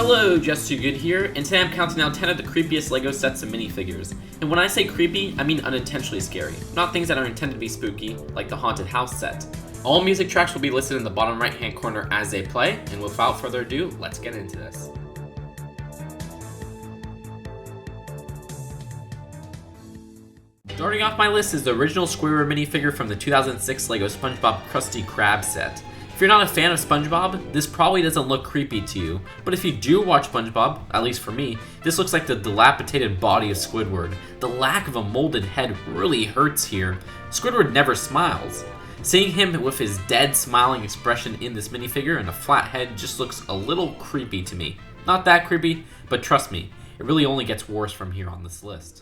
Hello, Just Too Good here, and today I'm counting down 10 of the creepiest LEGO sets of minifigures. And when I say creepy, I mean unintentionally scary, not things that are intended to be spooky, like the Haunted House set. All music tracks will be listed in the bottom right hand corner as they play, and without further ado, let's get into this. Starting off my list is the original Squidward minifigure from the 2006 LEGO SpongeBob Krusty Krab set. If you're not a fan of SpongeBob, this probably doesn't look creepy to you, but if you do watch SpongeBob, at least for me, this looks like the dilapidated body of Squidward. The lack of a molded head really hurts here. Squidward never smiles. Seeing him with his dead smiling expression in this minifigure and a flat head just looks a little creepy to me. Not that creepy, but trust me, it really only gets worse from here on this list.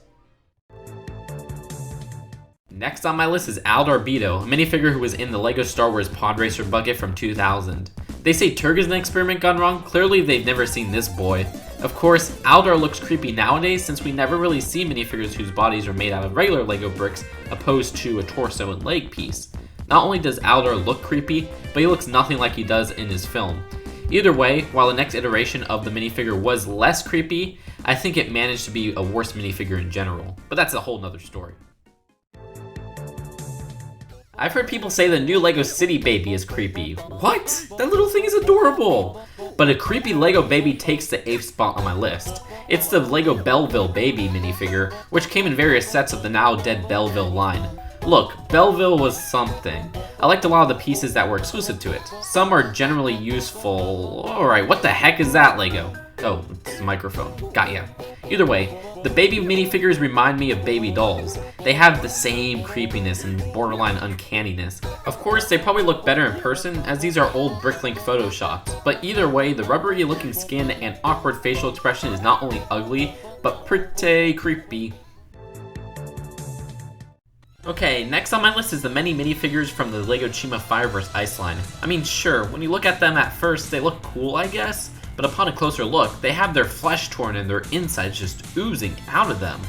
Next on my list is Alder, a minifigure who was in the LEGO Star Wars Pod Racer bucket from 2000. They say Turg is an experiment gone wrong, clearly they've never seen this boy. Of course, Alder looks creepy nowadays since we never really see minifigures whose bodies are made out of regular LEGO bricks opposed to a torso and leg piece. Not only does Alder look creepy, but he looks nothing like he does in his film. Either way, while the next iteration of the minifigure was less creepy, I think it managed to be a worse minifigure in general, but that's a whole nother story. I've heard people say the new LEGO City Baby is creepy. What? That little thing is adorable! But a creepy LEGO baby takes the 8th spot on my list. It's the LEGO Belleville Baby minifigure, which came in various sets of the now dead Belleville line. Look, Belleville was something. I liked a lot of the pieces that were exclusive to it. Some are generally useful. Alright, what the heck is that, LEGO? Oh, it's a microphone. Got ya. Either way, the baby minifigures remind me of baby dolls. They have the same creepiness and borderline uncanniness. Of course, they probably look better in person, as these are old Bricklink photoshops. But either way, the rubbery looking skin and awkward facial expression is not only ugly, but pretty creepy. Okay, next on my list is the many minifigures from the LEGO Chima Fireverse Ice line. I mean, sure, when you look at them at first, they look cool, I guess, but upon a closer look, they have their flesh torn and their insides just oozing out of them.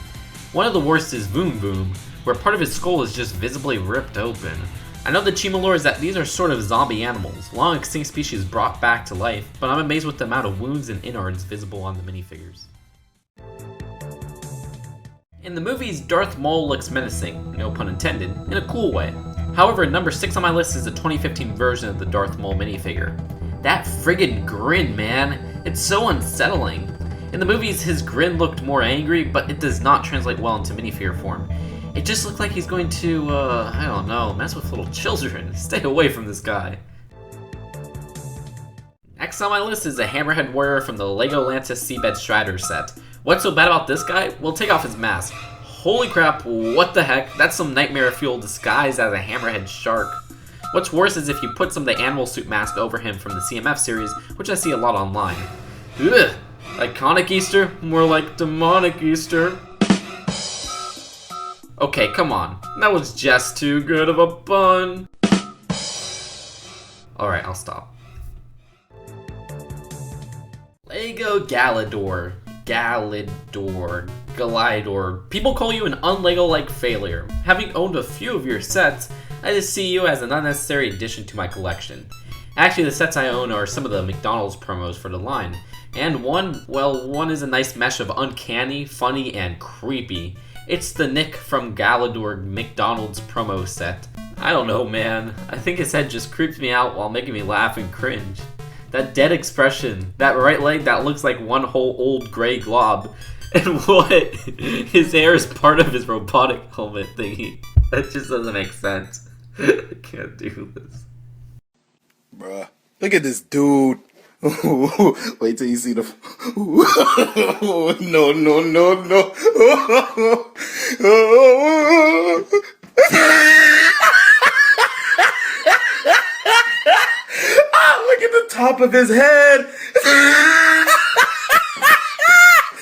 One of the worst is Boom Boom, where part of his skull is just visibly ripped open. I know the Chima lore is that these are sort of zombie animals, long extinct species brought back to life, but I'm amazed with the amount of wounds and innards visible on the minifigures. In the movies, Darth Maul looks menacing, no pun intended, in a cool way. However, number 6 on my list is the 2015 version of the Darth Maul minifigure. That friggin' grin, man, it's so unsettling. In the movies, his grin looked more angry, but it does not translate well into minifigure form. It just looked like he's going to, I don't know, mess with little children. Stay away from this guy. Next on my list is a Hammerhead warrior from the LEGO Lantis Seabed Strider set. What's so bad about this guy? Well, take off his mask. Holy crap, what the heck? That's some nightmare fuel disguised as a hammerhead shark. What's worse is if you put some of the animal suit mask over him from the CMF series, which I see a lot online. Ugh! Iconic Easter? More like demonic Easter. Okay, come on. That was just too good of a pun. Alright, I'll stop. LEGO Gala Door. Gala Door. People call you an un-LEGO-like failure. Having owned a few of your sets, I just see you as an unnecessary addition to my collection. Actually, the sets I own are some of the McDonald's promos for the line. And one is a nice mesh of uncanny, funny, and creepy. It's the Nick from Gala Door McDonald's promo set. I don't know, man. I think his head just creeps me out while making me laugh and cringe. That dead expression, that right leg that looks like one whole old gray glob, and what? His hair is part of his robotic helmet thingy. That just doesn't make sense. I can't do this. Bruh, look at this dude. Wait till you see the... No. Look at the top of his head.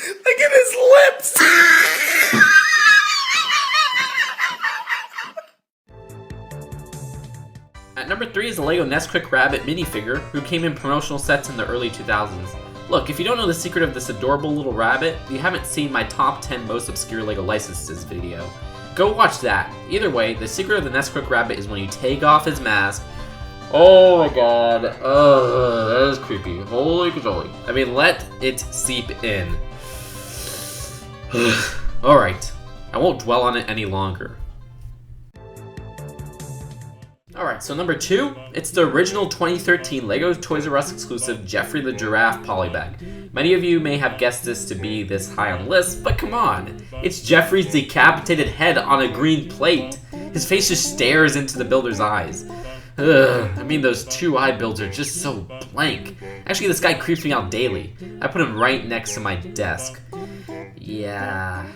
Look at his lips. At number 3 is the LEGO Nesquik Rabbit minifigure, who came in promotional sets in the early 2000s. Look, if you don't know the secret of this adorable little rabbit, you haven't seen my top 10 most obscure LEGO licenses video. Go watch that. Either way, the secret of the Nesquik Rabbit is when you take off his mask. Oh my god. That is creepy. Holy cajoli. I mean, let it seep in. Alright. I won't dwell on it any longer. Alright, so number 2, it's the original 2013 LEGO Toys R Us exclusive Jeffrey the Giraffe polybag. Many of you may have guessed this to be this high on the list, but come on. It's Jeffrey's decapitated head on a green plate. His face just stares into the builder's eyes. Ugh, I mean, those 2 eye builds are just so blank. Actually, this guy creeps me out daily. I put him right next to my desk. Yeah.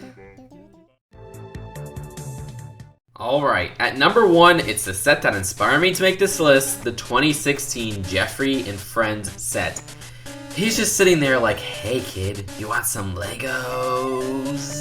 Alright, at number 1, it's the set that inspired me to make this list, the 2016 Jeffrey and Friends set. He's just sitting there like, hey kid, you want some Legos?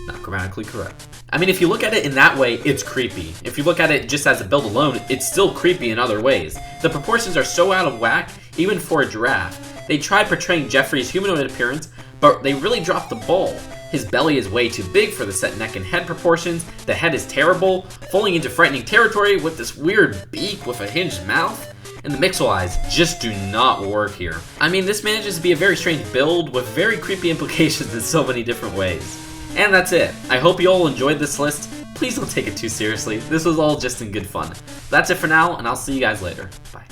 Not grammatically correct. I mean, if you look at it in that way, it's creepy. If you look at it just as a build alone, it's still creepy in other ways. The proportions are so out of whack, even for a giraffe. They tried portraying Jeffrey's humanoid appearance, but they really dropped the ball. His belly is way too big for the set neck and head proportions, the head is terrible, falling into frightening territory with this weird beak with a hinged mouth, and the Mixel eyes just do not work here. I mean, this manages to be a very strange build with very creepy implications in so many different ways. And that's it. I hope you all enjoyed this list. Please don't take it too seriously. This was all just in good fun. That's it for now, and I'll see you guys later. Bye.